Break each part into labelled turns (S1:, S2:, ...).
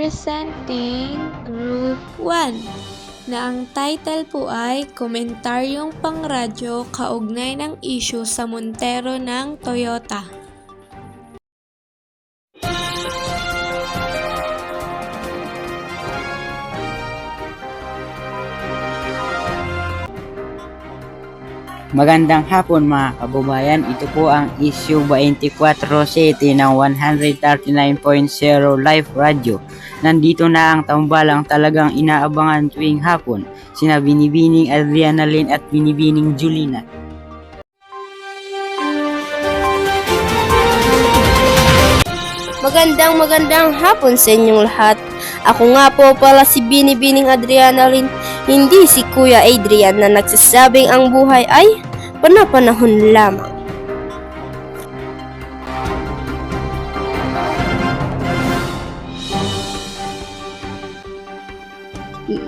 S1: Presenting Group 1 na ang title po ay Komentaryong Pangradyo kaugnay ng issue sa Montero ng Toyota.
S2: Magandang hapon mga kababayan, ito po ang issue 24 City ng 139.0 Live Radio. Nandito na ang tambalang talagang inaabangan tuwing hapon, sina Binibining Adrianalyn at Binibining Julina.
S3: Magandang hapon sa inyong lahat. Ako nga po pala si Binibining Adrianalyn, hindi si Kuya Adrian na nagsasabing ang buhay ay panapanahon lamang.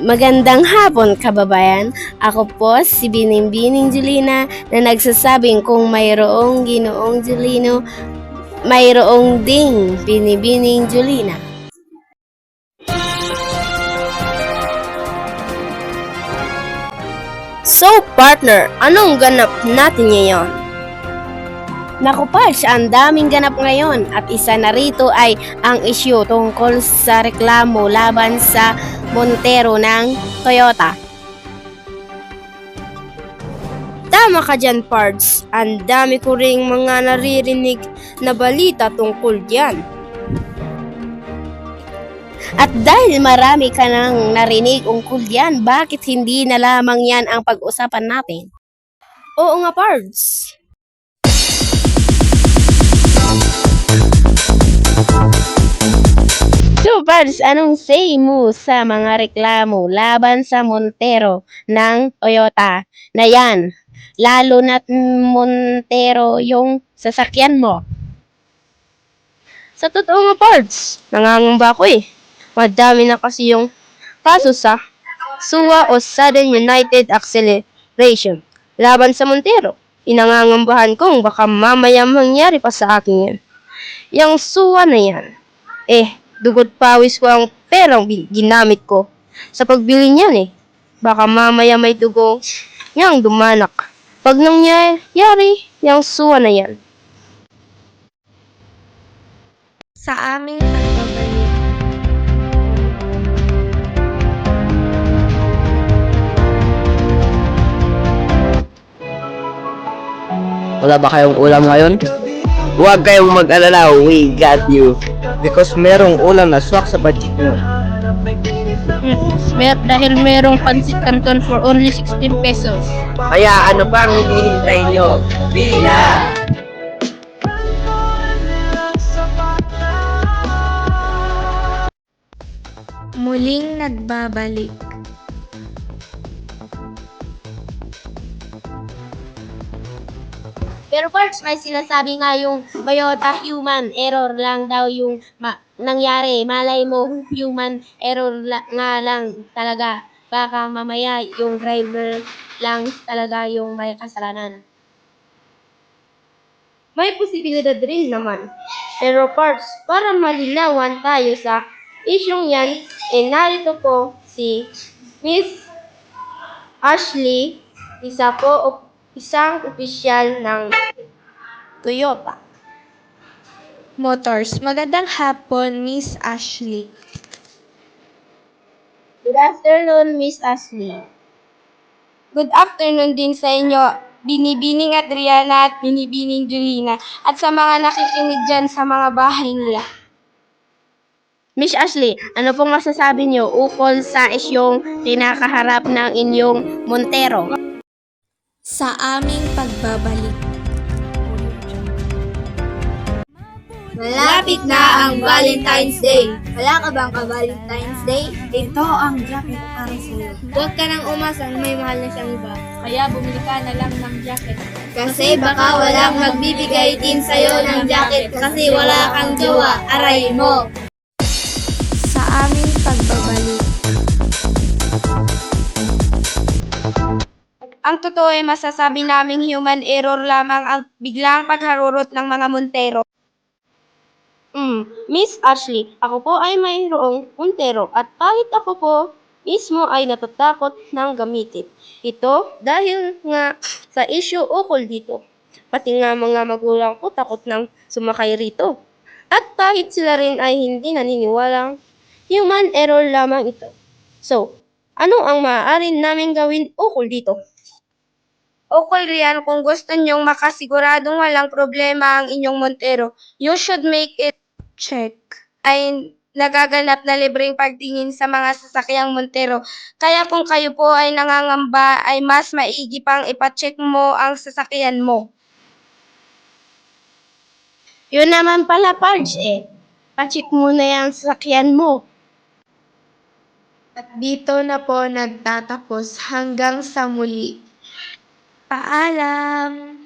S3: Magandang hapon kababayan, ako po si Binibining Julina na nagsasabing kung mayroong Ginoong Julino, mayroong ding Binibining Julina. So partner, anong ganap natin ngayon? Naku Pards, ang daming ganap ngayon at isa na rito ay ang issue tungkol sa reklamo laban sa Montero ng Toyota. Tama ka dyan Pards, ang dami ko ring mga naririnig na balita tungkol diyan. At dahil marami ka nang narinig ungkol yan, bakit hindi na lamang yan ang pag-usapan natin? Oo nga, Pards. So, Pards, anong say mo sa mga reklamo laban sa Montero ng Toyota na yan? Lalo na't Montero yung sasakyan mo. Sa totoo nga, Pards, nangangamba ko eh. Madami na kasi yung kaso sa SUA o Sudden United Acceleration laban sa Montero. Inangangambahan kong baka mamaya mangyari pa sa akin yan. Yung SUA na yan, dugod pawis ko ang perang ginamit ko sa pagbili niyan eh. Baka mamaya may dugong niyang dumanak. Pag nangyayari yung SUA na yan.
S1: Sa aming pagbabalik,
S4: Wala ba kayong ulam ngayon? Huwag kayong mag-alala, we got you. Because merong ulam na swak sa budget nyo.
S3: Dahil merong pansit canton for only 16 pesos.
S4: Kaya ano pa ang hinihintay nyo? Bili na!
S1: muling nagbabalik.
S3: Pero Pards, may sinasabi nga yung Toyota human error lang daw yung nangyari. Malay mo, human error nga lang talaga. Baka mamaya yung driver lang talaga yung may kasalanan. May posibilidad rin naman. Pero Pards, para malinawan tayo sa isyong yan, narito po si Miss Ashley, isang opisyal ng Toyota
S1: Motors. Magandang hapon, Miss Ashley.
S3: Good afternoon, Miss Ashley. Good afternoon din sa inyo, Binibining Adriana at Binibining Julina, at sa mga nakikinig dyan sa mga bahay nila. Miss Ashley, ano pong masasabi niyo ukol sa isyong kinakaharap ng inyong Montero?
S1: Sa aming pagbabalik,
S5: Malapit na ang Valentine's Day. Wala ka bang ka-Valentine's Day? Ito ang jacket para sa'yo. Huwag ka nang umasa na may mahal na siyang iba. Kaya bumili ka na lang ng jacket. Kasi baka walang magbibigay din sa'yo ng jacket kasi wala kang jowa. Aray mo!
S1: sa aming pagbabalik,
S3: Ang totoo ay masasabi naming human error lamang ang biglang pagharurot ng mga Montero. Miss Ashley, ako po ay mayroong puntero at kahit ako po mismo ay natatakot ng gamitin. Ito dahil nga sa issue ukol dito. Pati nga mga magulang ko takot nang sumakay rito. At kahit sila rin ay hindi naniniwalang human error lamang ito. So, ano ang maaari namin gawin ukol dito?
S5: Okay, Rian, kung gusto nyong makasiguradong walang problema ang inyong Montero, you should make it check. Ay nagaganap na libreng pagtingin sa mga sasakyang Montero. Kaya kung kayo po ay nangangamba, ay mas maigi pang ipacheck mo ang sasakyan mo.
S3: Yun naman pala, Pards eh. Pacheck mo na yung sasakyan mo.
S1: At dito na po nagtatapos hanggang sa muli. Paalam!